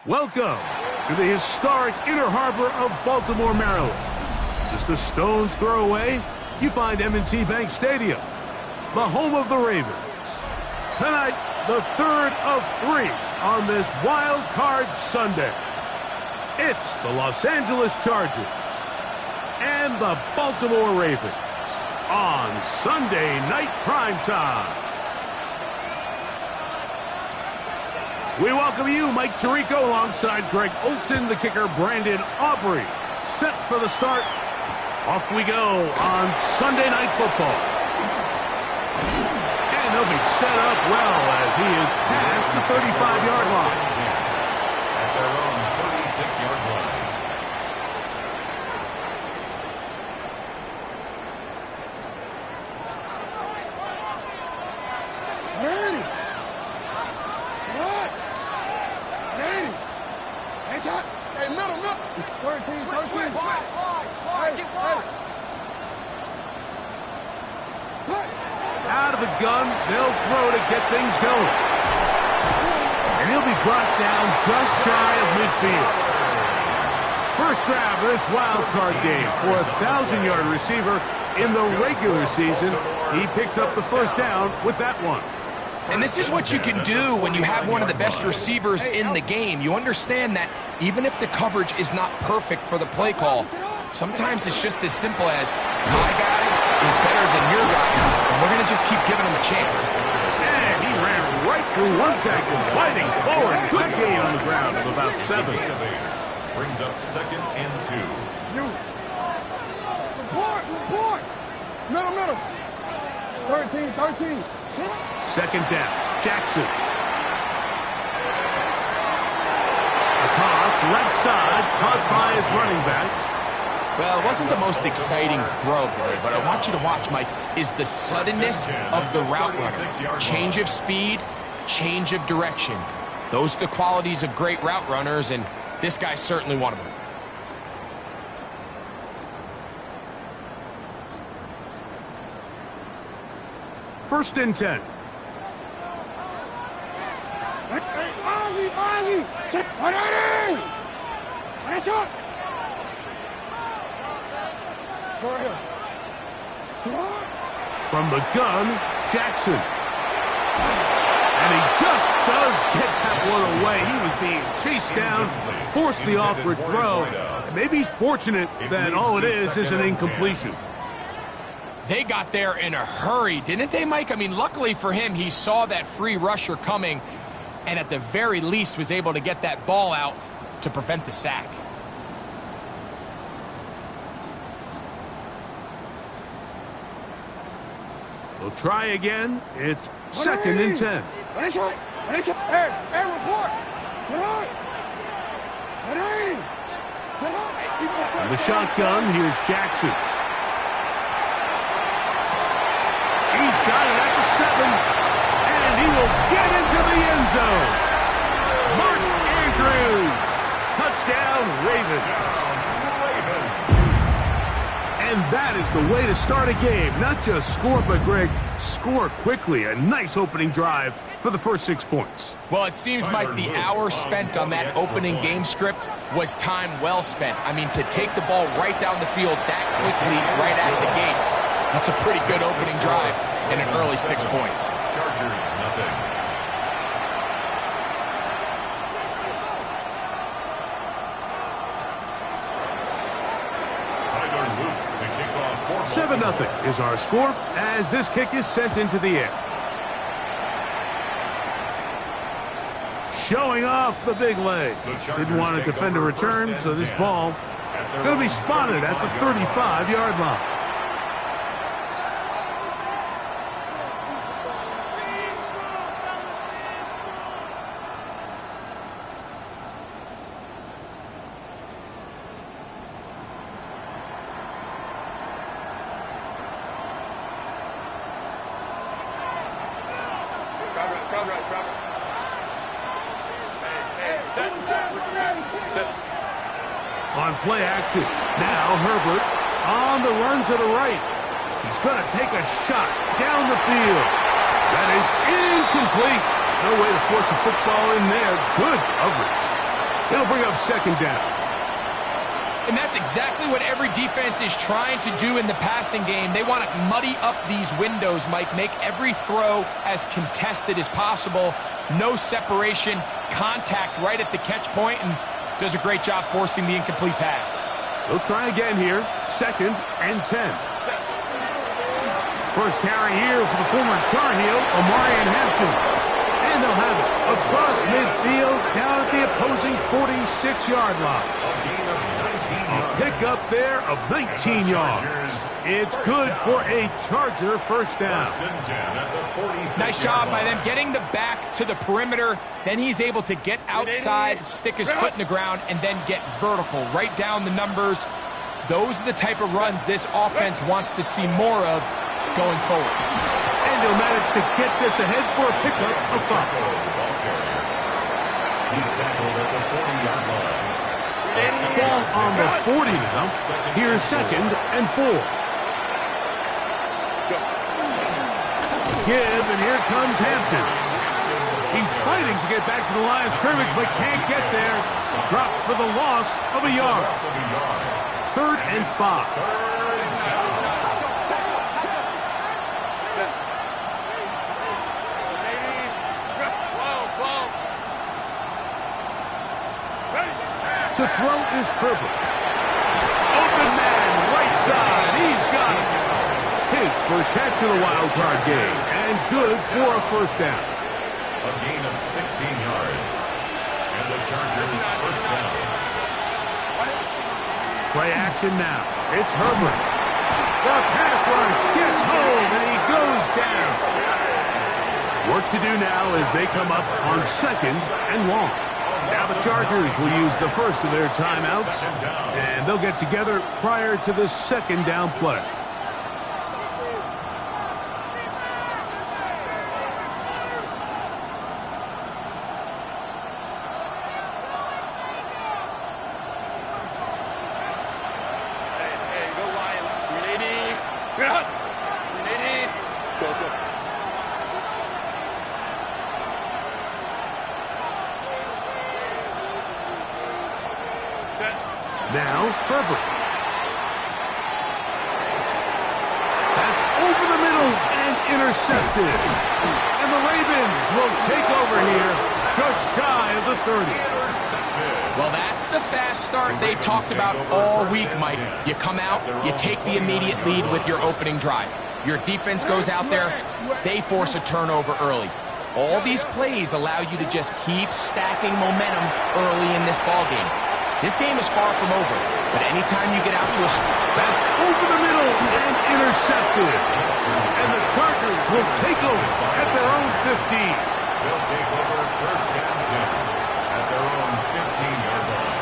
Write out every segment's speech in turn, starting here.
Welcome to the historic Inner Harbor of Baltimore, Maryland. Just a stone's throw away, you find M&T Bank Stadium, the home of the Ravens. Tonight, the third of 3 on this Wild Card Sunday. It's the Los Angeles Chargers and the Baltimore Ravens on Sunday Night Primetime. We welcome you, Mike Tirico, alongside Greg Olson, the kicker, Brandon Aubrey. Set for the start. Off we go on Sunday Night Football. And he'll be set up well as he is past the 35-yard line. At their own 36-yard line. Hey, middle. 13. Get wide. Out of the gun, they'll throw to get things going. And he'll be brought down just shy of midfield. First grab of this wild card game for a 1,000-yard receiver in the regular season. He picks up the first down with that one. And this is what you can do when you have one of the best receivers in the game. You understand that even if the coverage is not perfect for the play call, sometimes it's just as simple as my guy is better than your guy, and we're going to just keep giving him a chance. And he ran right through one tackle, fighting forward. Good gain on the ground of about 7. Brings up 2nd and 2. Report. Middle. 13. Second down, Jackson. A toss, left side, caught by his running back. Well, it wasn't the most exciting throw today, but I want you to watch, Mike, is the suddenness of the route runner. Change of speed, change of direction. Those are the qualities of great route runners, and this guy's certainly one of them. First and 10. Ozzy! That's up! From the gun, Jackson. And he just does get that one away. He was being chased down, forced the awkward throw. And maybe he's fortunate that all it is an incompletion. They got there in a hurry, didn't they, Mike? I mean, luckily for him, he saw that free rusher coming and at the very least was able to get that ball out to prevent the sack. We'll try again. It's 2nd and 10. Hey, report! In the shotgun, here's Jackson. He's got it at the 7, and he will get into the end zone. Mark Andrews, touchdown Ravens. And that is the way to start a game. Not just score, but Greg, score quickly. A nice opening drive for the first 6 points. Well, it seems like the hour spent on that opening game script was time well spent. I mean, to take the ball right down the field that quickly, right out of the gates, that's a pretty good opening drive and an early 6 points. Chargers, nothing. Tyler Luke to kick off for 7-0 is our score as this kick is sent into the air. Showing off the big leg. Didn't want to defend a return, so this ball going to be spotted at the 35-yard line. On play action, now Herbert on the run to the right. He's going to take a shot down the field. That is incomplete. No way to force a football in there. Good coverage. It'll bring up second down. And that's exactly what every defense is trying to do in the passing game. They want to muddy up these windows, Mike, make every throw as contested as possible. No separation, contact right at the catch point, and does a great job forcing the incomplete pass. They'll try again here. 2nd and 10. First carry here for the former Tar Heel, Omarion Hampton. And they'll have it across midfield down at the opposing 46-yard line. A pickup there of 19 yards. It's good for a Charger first down. Nice job by them getting the back to the perimeter. Then he's able to get outside, stick his foot in the ground, and then get vertical. Right down the numbers. Those are the type of runs this offense wants to see more of going forward. And he'll manage to get this ahead for a pickup of 5. He's tackled at the 40-yard line. Ball on the 40 now. Here's 2nd and 4. Give, and here comes Hampton. He's fighting to get back to the line of scrimmage, but can't get there. Dropped for the loss of a yard. 3rd and 5. To throw is Herbert. Open man, right side. He's got it. His first catch of the wild card game. And good for a first down. A gain of 16 yards. And the Chargers first down. Play action now. It's Herbert. The pass rush gets home, and he goes down. Work to do now as they come up on 2nd and long. Now the Chargers will use the first of their timeouts, and they'll get together prior to the 2nd down play. Hey, go Lion. 380. 380. Go. Now, Herbert. That's over the middle and intercepted. And the Ravens will take over here just shy of the 30. Well, that's the fast start they talked about all week, Mike. You come out, you take the immediate lead with your opening drive. Your defense goes out there, they force a turnover early. All these plays allow you to just keep stacking momentum early in this ballgame. This game is far from over, but anytime you get out to a... That's over the middle and intercepted. And the Chargers will take over at their own 15. They'll take over first and 10 at their own 15-yard line.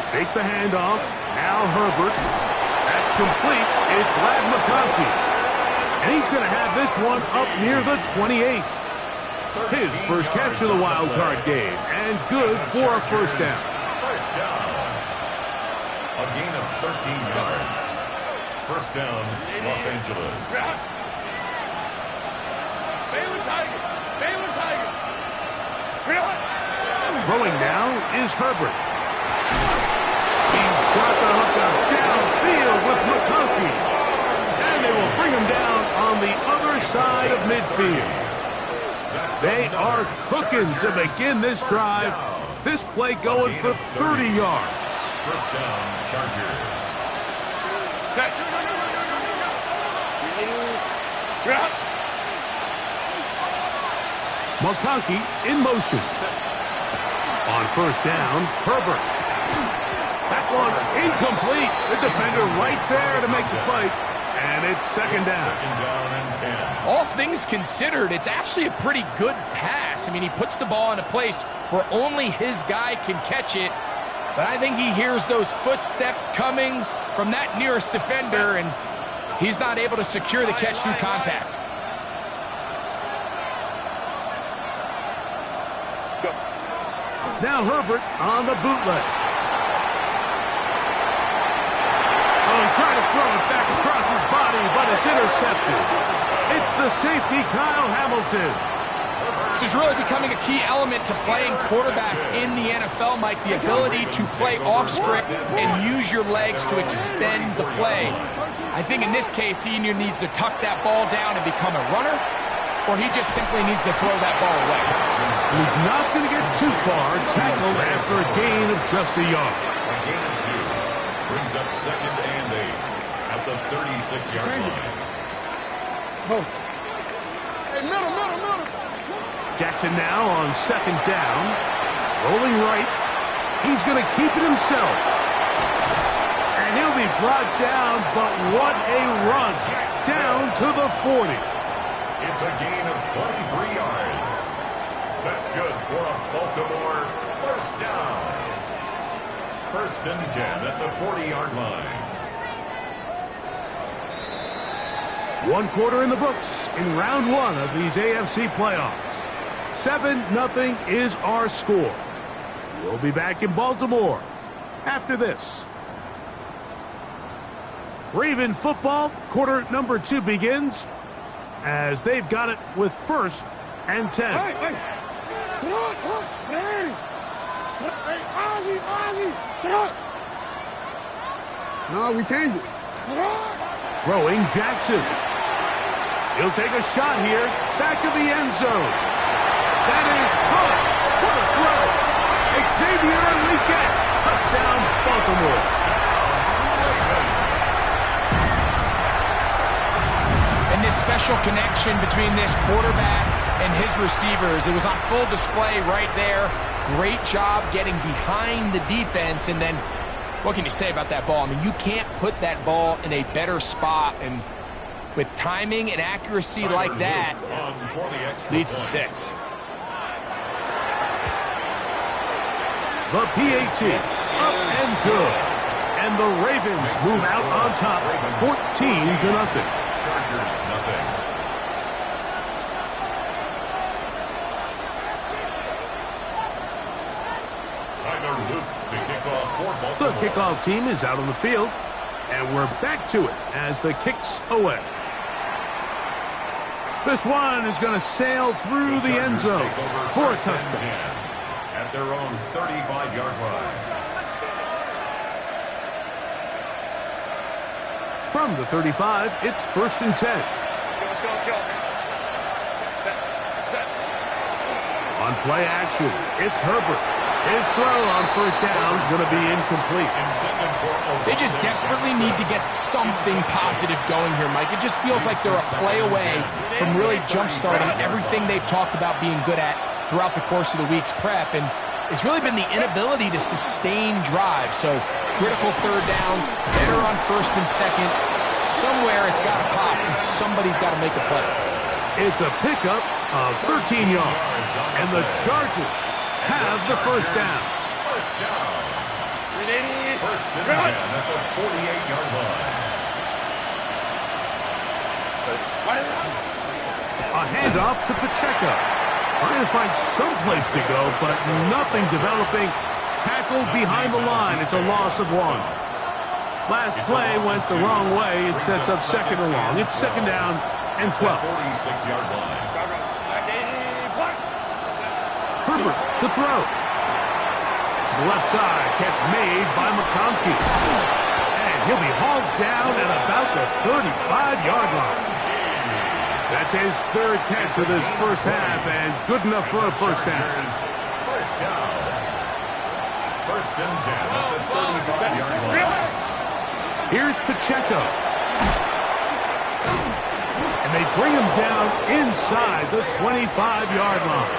Fake the handoff. Now Herbert. That's complete. It's Ladd McConkey. And he's going to have this one up near the 28. His first catch of the wild card game. And good for a first down. First down. A gain of 13 yards. First down, Los Angeles. Baylor Tiger. Baylor Tiger. Throwing now is Herbert. He's got the hookup downfield with McConkey. And they will bring him down on the other side of midfield. They are cooking to begin this drive. This play going for 30 yards. First down, Chargers. McConkey in motion. On first down, Herbert. That one incomplete. The defender right there to make the play. And it's second down. Second down and 10. All things considered, it's actually a pretty good pass. I mean, he puts the ball in a place where only his guy can catch it. But I think he hears those footsteps coming from that nearest defender, and he's not able to secure the catch through contact. Now Herbert on the bootleg. Oh, trying to throw it back across his body, but it's intercepted. It's the safety, Kyle Hamilton. This is really becoming a key element to playing quarterback in the NFL, Mike, the ability to play off script and use your legs to extend the play. I think in this case, he either needs to tuck that ball down and become a runner, or he just simply needs to throw that ball away. He's not going to get too far, tackled after a gain of just a yard. A gain of 2 brings up 2nd and 8 at the 36-yard line. Oh. Hey, middle. Jackson now on 2nd down. Rolling right. He's going to keep it himself. And he'll be brought down, but what a run. Down to the 40. It's a gain of 23 yards. That's good for a Baltimore first down. 1st and 10 at the 40-yard line. 1 quarter in the books in round 1 of these AFC playoffs. 7-0 is our score. We'll be back in Baltimore after this. Raven football, quarter number 2 begins as they've got it with 1st and 10. Hey. Ozzy. Shut up. No, we changed it. Throwing Jackson. He'll take a shot here. Back of the end zone. That is caught. What a throw. Xavier Leggett. Touchdown, Baltimore. And this special connection between this quarterback and his receivers, it was on full display right there. Great job getting behind the defense. And then, what can you say about that ball? I mean, you can't put that ball in a better spot. And with timing and accuracy like that, leads to 6. The PAT, up and good. And the Ravens move out on top, 14-0. Chargers, nothing. Tyler Luke to kick off for Baltimore. The kickoff team is out on the field, and we're back to it as the kick's away. This one is going to sail through the end zone for a touchdown. At their own 35-yard line. From the 35, it's 1st and 10. On play action, it's Herbert. His throw on 1st down is going to be incomplete. They just desperately need to get something positive going here, Mike. It just feels like they're a play away from really jump-starting everything they've talked about being good at throughout the course of the week's prep. And it's really been the inability to sustain drive. So critical 3rd downs, better on 1st and 2nd. Somewhere it's got to pop, and somebody's got to make a play. It's a pickup of 13 yards, and the Chargers have the 1st down. First down. 1st and 10 at the 48-yard line. A handoff to Pacheco. Trying to find some place to go, but nothing developing. Tackled behind the line. It's a loss of 1. Last play went the wrong way. It sets up 2nd and long. It's 2nd down and 12. 46-yard line. Herbert to throw. To the left side. Catch made by McConkey. And he'll be hauled down at about the 35-yard line. That's his 3rd catch of this first half, and good enough for a 1st down. First down. 1st and 10 at the 35-yard line. Here's Pacheco. And they bring him down inside the 25-yard line.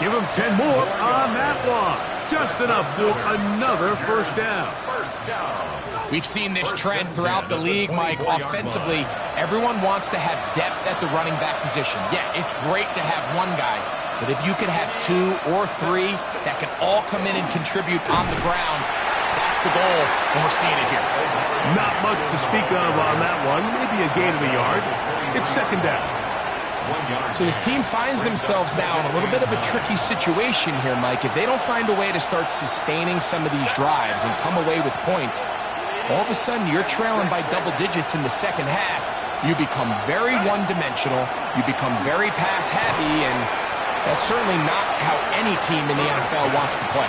Give him 10 more on that one. Just enough for another 1st down. First down. We've seen this trend throughout the league, Mike. Offensively, everyone wants to have depth at the running back position. Yeah, it's great to have one guy, But if you can have 2 or 3 that can all come in and contribute on the ground, that's the goal, and we're seeing it here. Not much to speak of on that one. Maybe a gain of a yard. It's second down. So this team finds themselves now in a little bit of a tricky situation here, Mike. If they don't find a way to start sustaining some of these drives and come away with points, all of a sudden you're trailing by double digits in the second half. You become very one-dimensional. You become very pass-happy, and that's certainly not how any team in the NFL wants to play.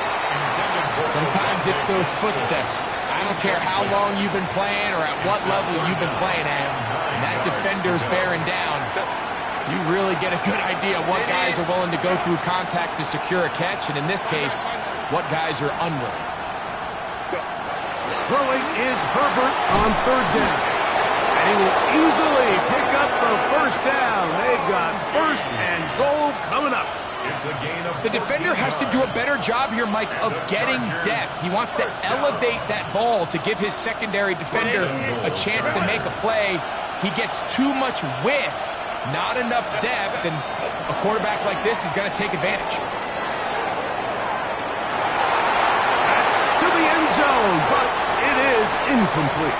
Sometimes it's those footsteps. I don't care how long you've been playing or at what level you've been playing at, and that defender's bearing down. You really get a good idea of what guys are willing to go through contact to secure a catch, and in this case, what guys are unwilling. Throwing is Herbert on third down. And he will easily pick up the first down. They've got first and goal coming up. It's a gain of The defender has to do a better job here, Mike, of getting depth. He wants to elevate that ball to give his secondary defender a chance to make a play. He gets too much width, not enough depth, and a quarterback like this is going to take advantage. That's to the end zone, but it is incomplete.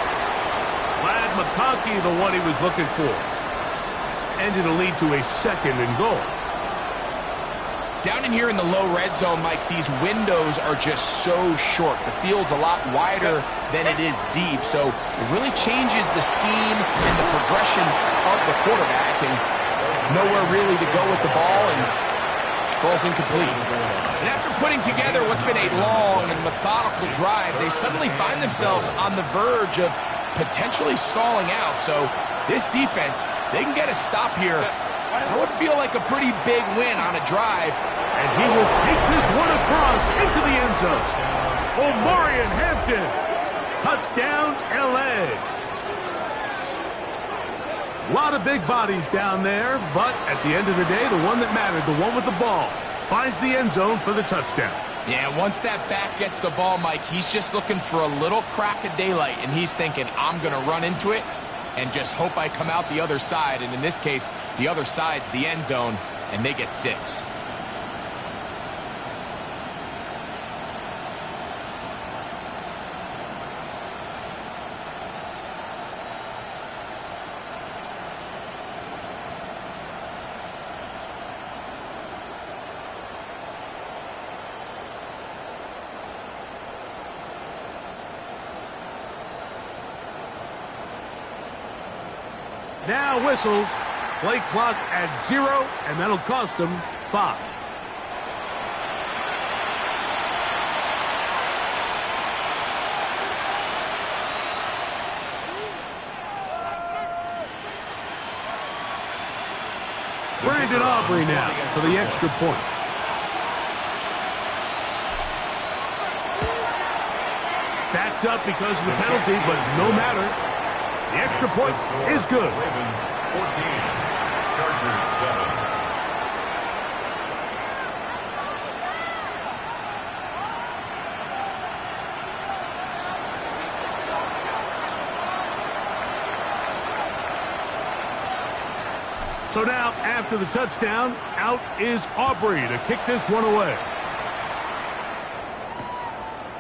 Glad McConkey, the one he was looking for. And it'll lead to a second and goal. Down in here in the low red zone, Mike, these windows are just so short. The field's a lot wider than it is deep, so it really changes the scheme and the progression of the quarterback, and nowhere really to go with the ball, and falls incomplete. And after putting together what's been a long and methodical drive, they suddenly find themselves on the verge of potentially stalling out. So this defense, they can get a stop here. That would feel like a pretty big win on a drive. And he will take this one across into the end zone. Omarion Hampton. Touchdown, LA. A lot of big bodies down there, but at the end of the day, the one that mattered, the one with the ball, finds the end zone for the touchdown. Yeah, once that back gets the ball, Mike, he's just looking for a little crack of daylight, and he's thinking, I'm going to run into it and just hope I come out the other side. And in this case, the other side's the end zone, and they get 6. Now whistles. Play clock at 0, and that'll cost them 5. Brandon Aubrey now for the extra point. Backed up because of the penalty, but no matter. The extra point is good. Ravens 14, Chargers 7. So now, after the touchdown, out is Aubrey to kick this one away.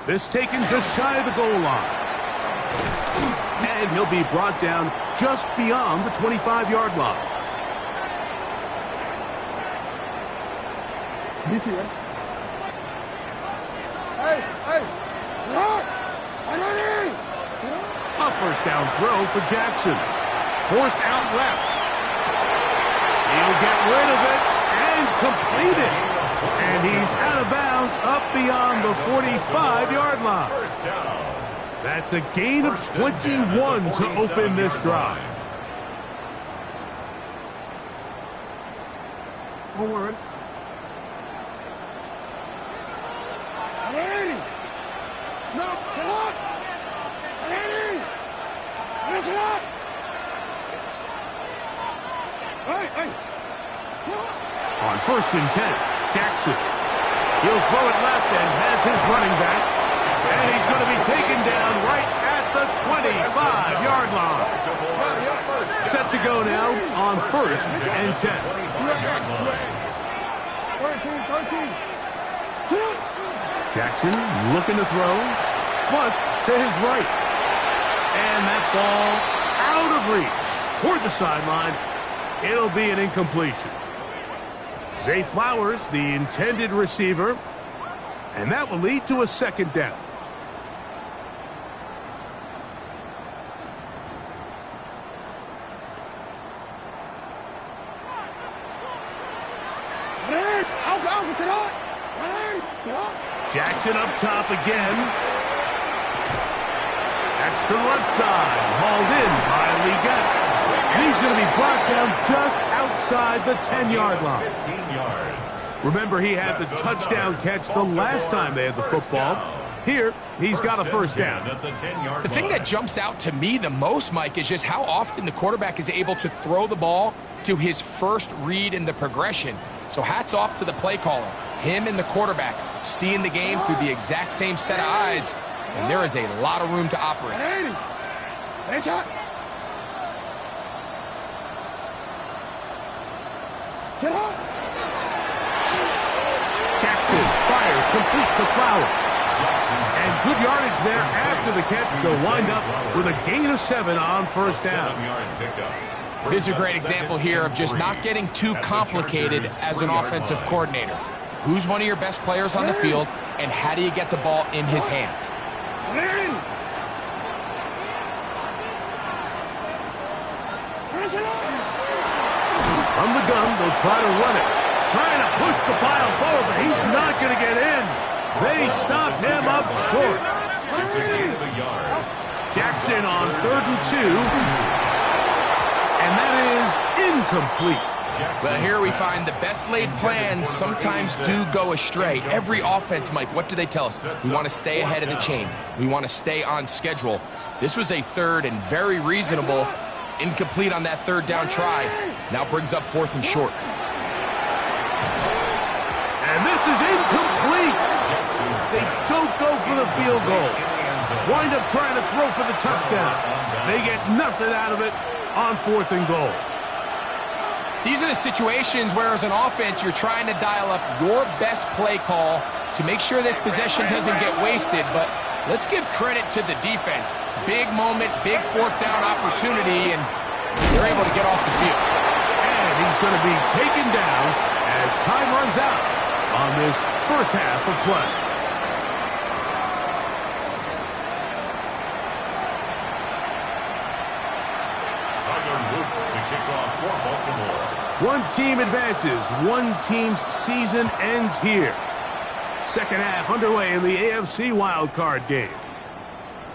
This taken just shy of the goal line. And he'll be brought down just beyond the 25-yard line. Easy, right? Hey! Run! A first down throw for Jackson. Forced out left. He'll get rid of it and complete it. And he's out of bounds up beyond the 45-yard line. First down. That's a gain of 21 to open this drive. Don't worry. No, sit up! Sit up! Hey! On 1st and 10, Jackson. He'll throw it left and has his running back. And he's going to be taken down right at the 25-yard line. Set to go now on 1st and 10. Sit up. Jackson looking to throw. Flush to his right. And that ball out of reach toward the sideline. It'll be an incompletion. Zay Flowers, the intended receiver. And that will lead to a second down. Jackson up top again. That's to the left side. Hauled in by LAC. And he's going to be brought down just outside the 10-yard line. 15 yards. Remember, he had the touchdown catch the last time they had the football. Here, he's got a first down. The thing that jumps out to me the most, Mike, is just how often the quarterback is able to throw the ball to his first read in the progression. So hats off to the play caller. Him and the quarterback seeing the game through the exact same set of eyes, and there is a lot of room to operate. Jackson fires complete to Flowers. And good yardage there after the catch. They'll wind up with a gain of 7 on first down. This is a great example here of just not getting too complicated as an offensive coordinator. Who's one of your best players on the field, and how do you get the ball in his hands? From the gun, they'll try to run it. Trying to push the pile forward, but he's not going to get in. They stopped him up short. It's a gain of a yard. Jackson on 3rd and 2. And that is incomplete. Well, here we find the best laid plans sometimes do go astray. Every offense, Mike, what do they tell us? We want to stay ahead of the chains. We want to stay on schedule. This was a third and very reasonable. Incomplete on that third down try. Now brings up 4th and short. And this is incomplete. They don't go for the field goal. Wind up trying to throw for the touchdown. They get nothing out of it on 4th and goal. These are the situations where, as an offense, you're trying to dial up your best play call to make sure this possession doesn't get wasted. But let's give credit to the defense. Big moment, big 4th down opportunity, and they're able to get off the field. And he's going to be taken down as time runs out on this first half of play. One team advances. One team's season ends here. Second half underway in the AFC wildcard game.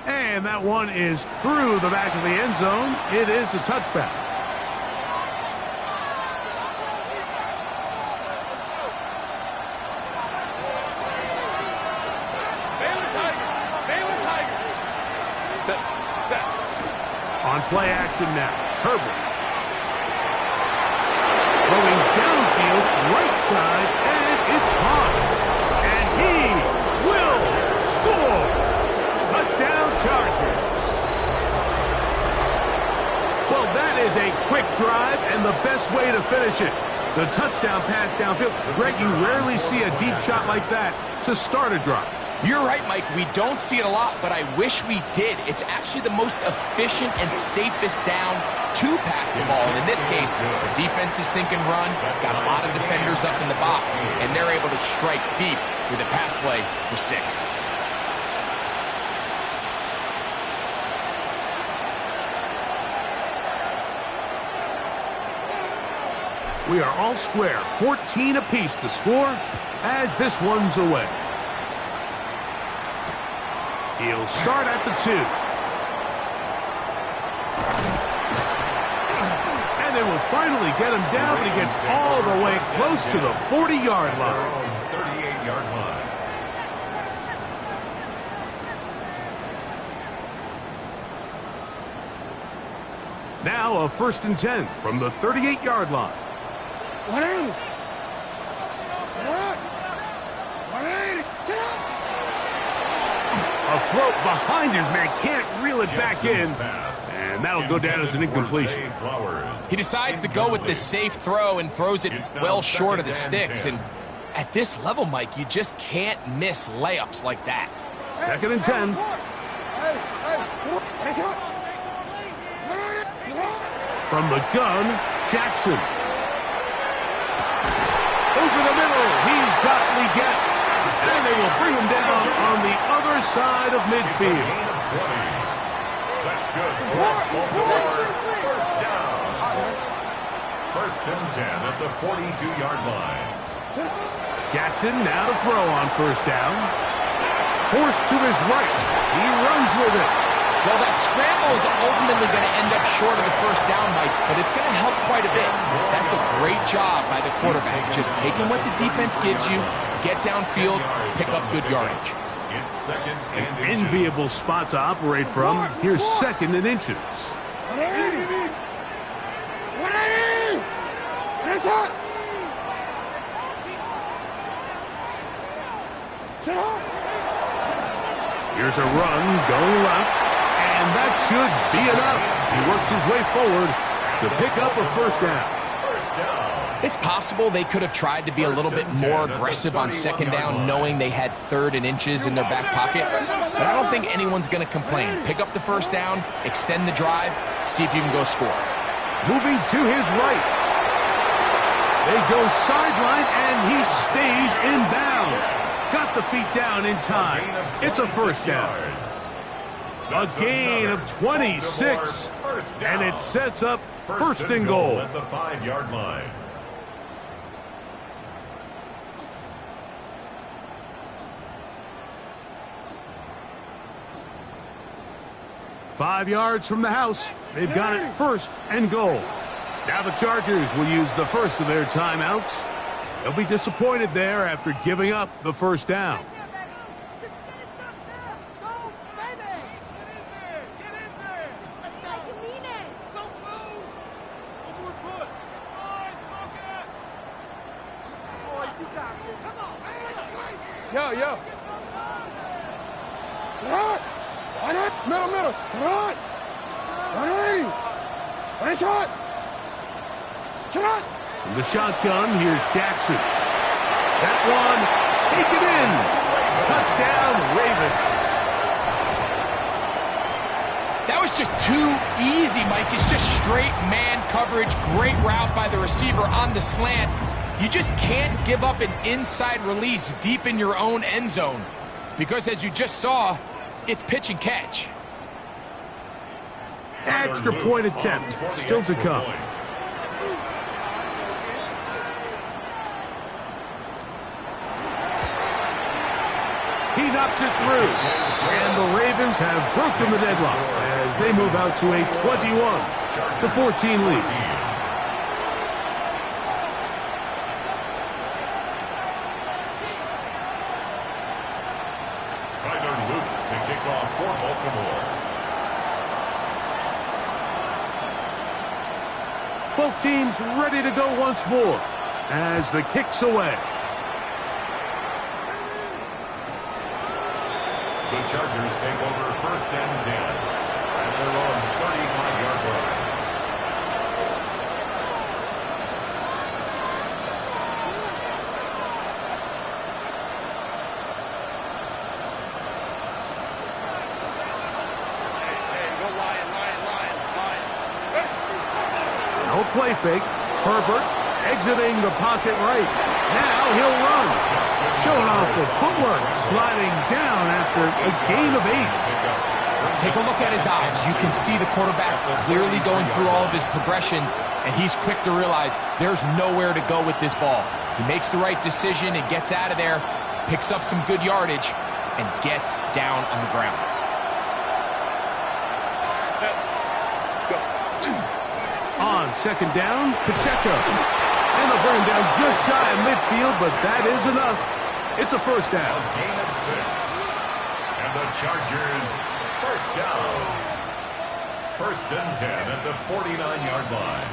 And that one is through the back of the end zone. It is a touchback. On play action now. Herbert. Throwing downfield, right side, and it's caught. And he will score. Touchdown Chargers. Well, that is a quick drive and the best way to finish it. The touchdown pass downfield. Greg, you rarely see a deep shot like that to start a drive. You're right, Mike. We don't see it a lot, but I wish we did. It's actually the most efficient and safest down to pass the ball. And in this case, the defense is thinking run, got a lot of defenders up in the box, and they're able to strike deep with a pass play for 6. We are all square, 14 apiece the score as this one's away. He'll start at the 2. And they will finally get him down, but he gets all the way close to the 40-yard line. 38-yard line. Now a 1st and 10 from the 38-yard line. A throw behind his man, can't reel it back in, and that'll go down as an incompletion. He decides to go with the safe throw and throws it well short of the sticks, and At this level, Mike, you just can't miss layups like that. 2nd and 10. From the gun, Jackson. Over the middle, he's got Leggett. And they will bring him down on the other side of midfield. That's good for Baltimore. First down. 1st and 10 at the 42-yard line. Jackson now to throw on 1st down. Forced to his right. He runs with it. Well, that scramble is ultimately going to end up short of the 1st down, Mike, but it's going to help quite a bit. That's a great job by the quarterback. Just taking what the defense gives you, get downfield, pick up good yardage. It's 2nd and An enviable spot to operate from. Here's 2nd and inches. Here's a run going left, and that should be enough. He works his way forward to pick up a 1st down. It's possible they could have tried to be a little bit more aggressive on 2nd down, knowing they had 3rd and inches in their back pocket. But I don't think anyone's going to complain. Pick up the 1st down, extend the drive, see if you can go score. Moving to his right. They go sideline, and he stays in bounds. Got the feet down in time. It's a 1st down. A gain of 26, and it sets up 1st and goal. At the 5-yard line. Five yards from the house. They've got it 1st and goal. Now the Chargers will use the first of their timeouts. They'll be disappointed there after giving up the 1st down. Yo. Middle. Shot. From the shotgun, here's Jackson. That one, taken in. Touchdown, Ravens. That was just too easy, Mike. It's just straight man coverage. Great route by the receiver on the slant. You just can't give up an inside release deep in your own end zone because, as you just saw, it's pitch and catch. Extra point attempt, still to come. He knocks it through, and the Ravens have broken the deadlock as they move out to a 21-14 lead. Both teams ready to go once more as the kick's away. The Chargers take over 1st and 10 at their own 35-yard line. No play fake. Herbert exiting the pocket right. Now he'll run. Showing off the footwork. Sliding down after a gain of 8. Take a look at his eyes. You can see the quarterback clearly going through all of his progressions, and he's quick to realize there's nowhere to go with this ball. He makes the right decision and gets out of there, picks up some good yardage, and gets down on the ground. On 2nd down, Pacheco. And they'll bring him down just shy of midfield, but that is enough. It's a 1st down. A gain of 6. And the Chargers, 1st down. 1st and 10 at the 49-yard line.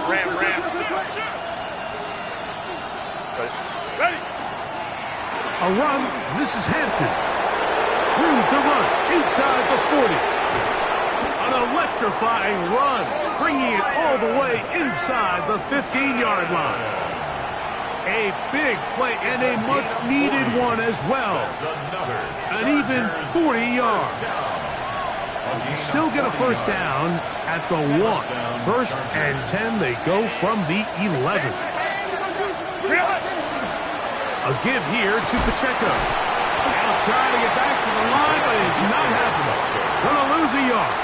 Ram. A run. This is Hampton. Room to run inside the 40. An electrifying run, bringing it all the way inside the 15-yard line. A big play and a much-needed one as well. An even 40 yards. Still get a first down at the 1. 1st and 10, they go from the 11. A give here to Pacheco. Now trying to get back to the line, but it's not happening. Gonna lose a yard.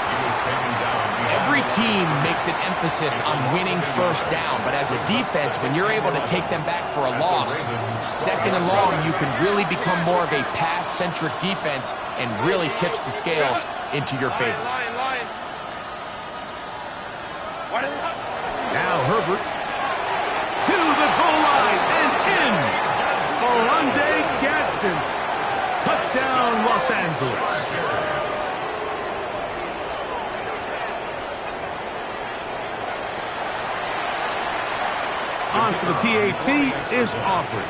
Every team makes an emphasis on winning first down, but as a defense, when you're able to take them back for a loss, 2nd and long, you can really become more of a pass-centric defense and really tips the scales into your favor. Now Herbert to the goal line and in. Oronde Gadsden. Touchdown, Los Angeles. On for the PAT is Aubrey.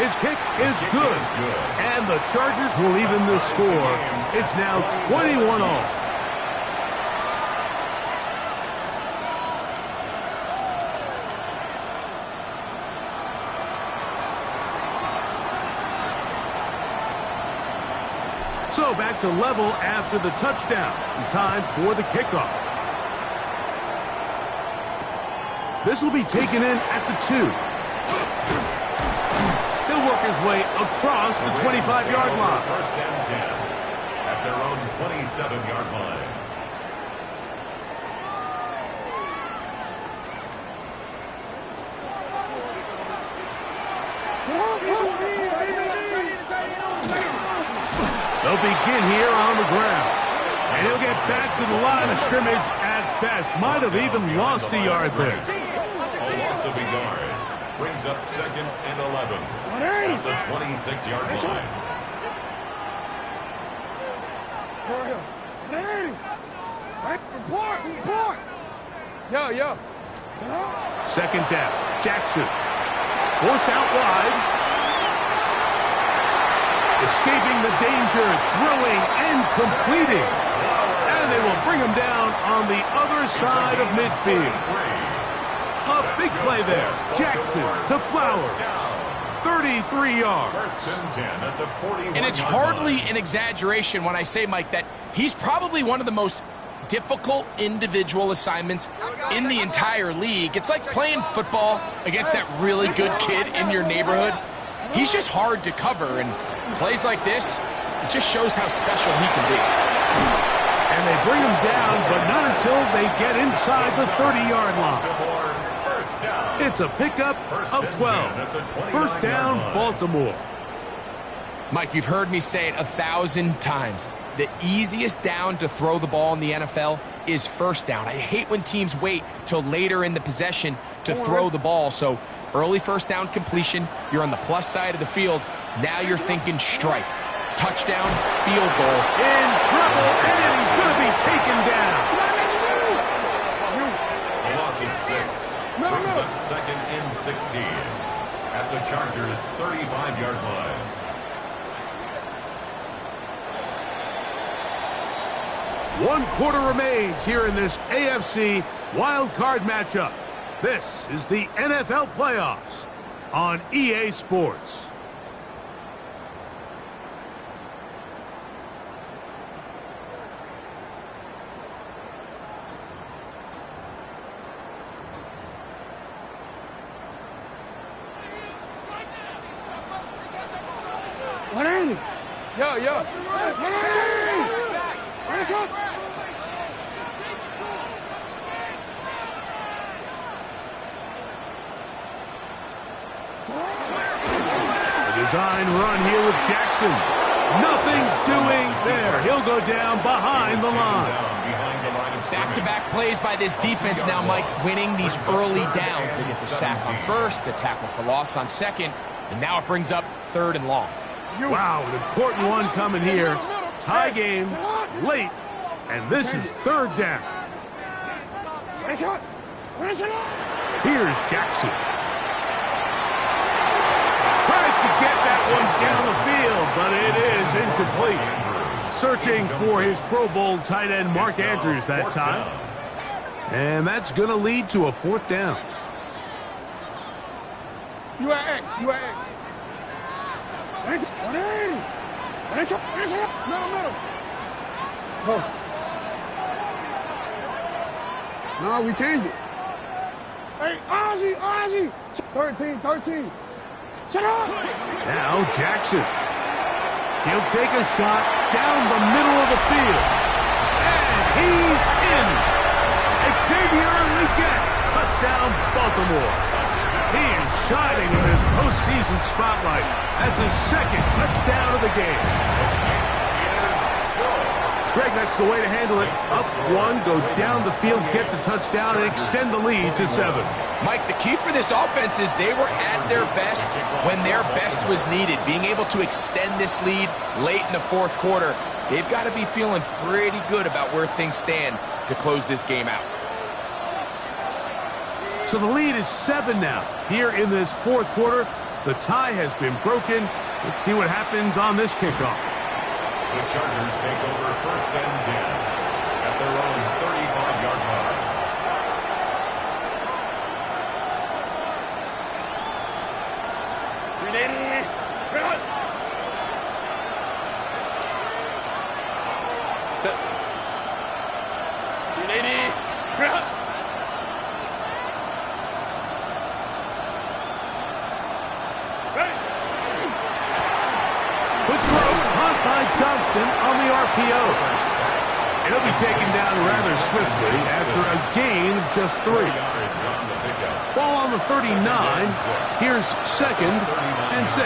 His kick is good. And the Chargers will even the score. It's now 21-all. So back to level after the touchdown. Time for the kickoff. This will be taken in at the 2. He'll work his way across the 25-yard line. 1st and 10 at their own 27-yard line. They'll begin here on the ground. And he'll get back to the line of scrimmage at best. Might have even lost a yard there. A loss of a yard brings up 2nd and 11 at the 26-yard line. Report! Yo. 2nd down. Jackson. Forced out wide. Escaping the danger, throwing and completing. And they will bring him down on the other side of midfield. A big play there. Jackson to Flowers. 33 yards. 1st and 10 at the 41. And it's hardly an exaggeration when I say, Mike, that he's probably one of the most difficult individual assignments in the entire league. It's like playing football against that really good kid in your neighborhood. He's just hard to cover, and plays like this, it just shows how special he can be. And they bring him down, but not until they get inside the 30-yard line. It's a pickup of 12. 1st down, Baltimore. Mike, you've heard me say it 1,000 times. The easiest down to throw the ball in the NFL is 1st down. I hate when teams wait till later in the possession to throw the ball. So early 1st down completion, you're on the plus side of the field. Now you're thinking strike. Touchdown, field goal. In trouble, and he's going to be taken down. A loss of 6 brings up 2nd and 16 at the Chargers' 35-yard line. One quarter remains here in this AFC wild card matchup. This is the NFL playoffs on EA Sports. Yo. A design run here with Jackson. Nothing doing there. He'll go down behind the line. Back-to-back plays by this defense now, Mike, winning these early downs. They get the sack on 1st, the tackle for loss on 2nd, and now it brings up 3rd and long. Wow, an important one coming here. Tie game, late, and this is 3rd down. Here's Jackson. Tries to get that one down the field, but it is incomplete. Searching for his Pro Bowl tight end Mark Andrews that time. And that's going to lead to a 4th down. You at X. You at X. No. No, we changed it. Hey, Ozzy. 13. Shut up. Now Jackson. He'll take a shot down the middle of the field. And he's in. Xavier Legette. Touchdown, Baltimore. He is shining in this postseason spotlight. That's his 2nd touchdown of the game. Greg, that's the way to handle it. Up 1, go down the field, get the touchdown, and extend the lead to 7. Mike, the key for this offense is they were at their best when their best was needed. Being able to extend this lead late in the 4th quarter, they've got to be feeling pretty good about where things stand to close this game out. So the lead is 7 now. Here in this 4th quarter, the tie has been broken. Let's see what happens on this kickoff. The Chargers take over 1st and 10 at their own 35-yard line. Johnston on the RPO. He'll be taken down rather swiftly after a gain of just 3. Ball on the 39. Here's 2nd and 6.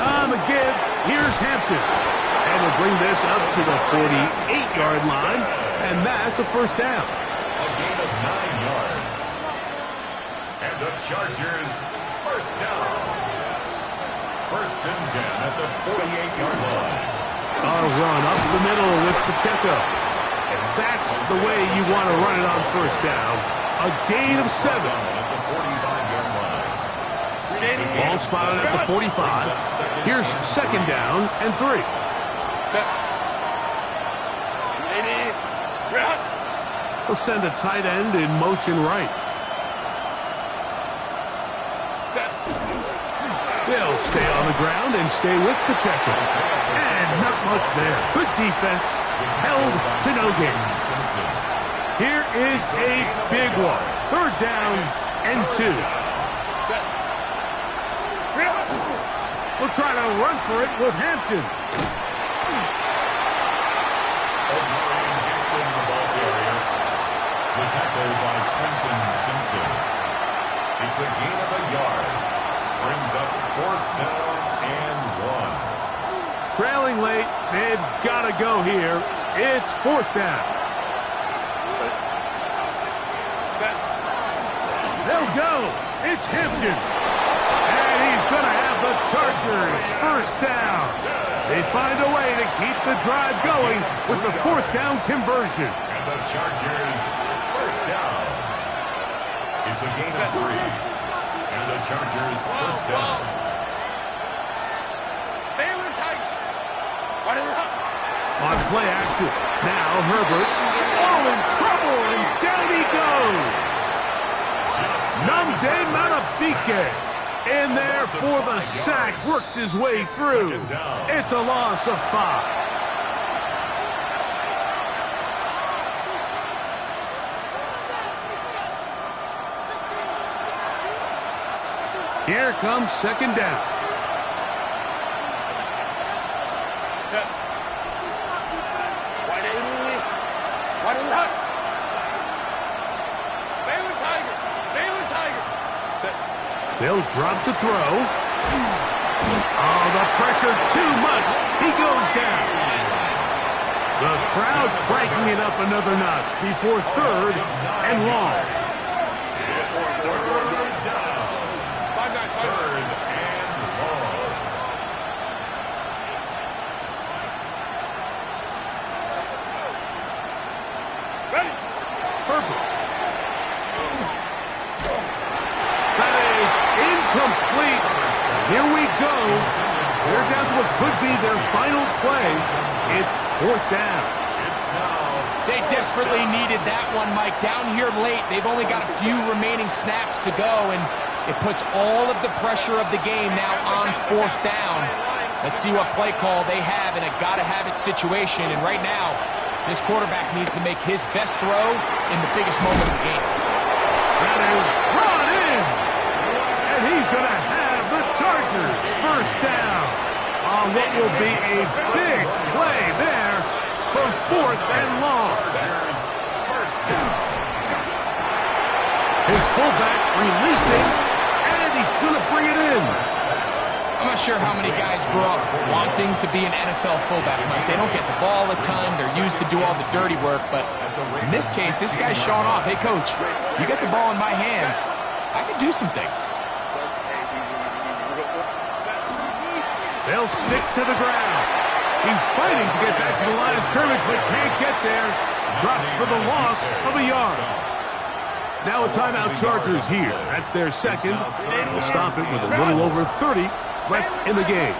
On the give, here's Hampton. And we'll bring this up to the 48-yard line, and that's a 1st down. A gain of 9 yards. And the Chargers 1st down. 1st and 10 at the 48-yard line. A run up the middle with Pacheco. And that's the way you want to run it on 1st down. A gain of 7. At the 45-yard line. Ball spotted at the 45. Here's 2nd down and 3. He'll send a tight end in motion right. They'll stay on the ground and stay with Pacheco. And not much there. Good defense. Held to no gain. Here is a big one. 3rd down and 2. We'll try to run for it with Hampton. Hampton, the ball carrier. The tackle by Trenton Simpson. It's a gain of a yard. Brings up 4th down and 1. Trailing late, they've got to go here. It's 4th down. They'll go. It's Hampton. And he's going to have the Chargers 1st down. They find a way to keep the drive going with the 4th down conversion. And the Chargers 1st down. It's a gain of 3. And the Chargers 1st down. On play action. Now Herbert. Oh, in trouble, and down he goes. Namde Manafike in there for the sack. Worked his way through. It's a loss of 5. Here comes 2nd down. They'll drop to throw. Oh, the pressure too much. He goes down. The crowd cranking it up another notch before 3rd and long. incomplete. Here we go. They're down to what could be their final play. It's fourth down. They desperately needed that one, Mike. Down here late, they've only got a few remaining snaps to go, and it puts all of the pressure of the game now on fourth down. Let's see what play call they have in a gotta-have-it situation. And right now, this quarterback needs to make his best throw in the biggest moment of the game. That is brought in. And he's going to have the Chargers first down on what will be a big play there from fourth and long. His fullback releasing, and he's going to bring it in. I'm not sure how many guys grew up wanting to be an NFL fullback, Mike. They don't get the ball a ton. They're used to do all the dirty work. But in this case, this guy's showing off. Hey, coach, you get the ball in my hands. I can do some things. They'll stick to the ground. He's fighting to get back to the line of scrimmage, but can't get there. Dropped for the loss of a yard. Now a timeout Chargers here. That's their second. They'll stop it with a little over 30 left in the game.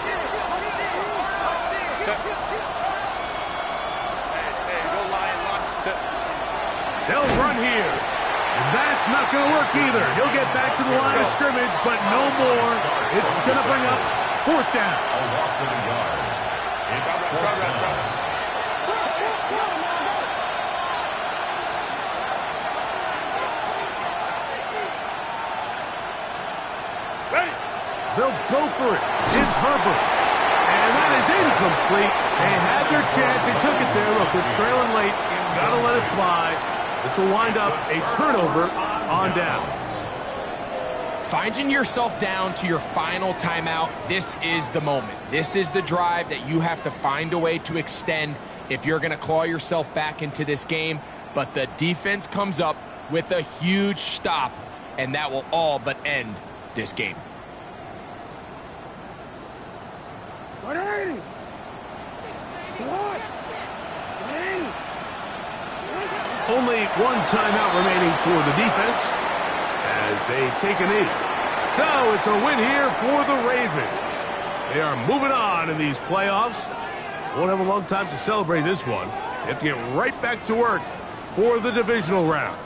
They'll run here. And that's not going to work either. He'll get back to the line of scrimmage, but no more. It's going to bring up fourth down. A loss of a yard. It's fourth down. They'll go for it. It's Herbert. And that is incomplete. They had their chance. They took it there. Look, they're trailing late. Got to let it fly. This will wind up a turnover on downs. Finding yourself down to your final timeout, this is the moment. This is the drive that you have to find a way to extend if you're going to claw yourself back into this game. But the defense comes up with a huge stop, and that will all but end this game. Only one timeout remaining for the defense as they take a knee. So it's a win here for the Ravens. They are moving on in these playoffs. Won't have a long time to celebrate this one. They have to get right back to work for the divisional round.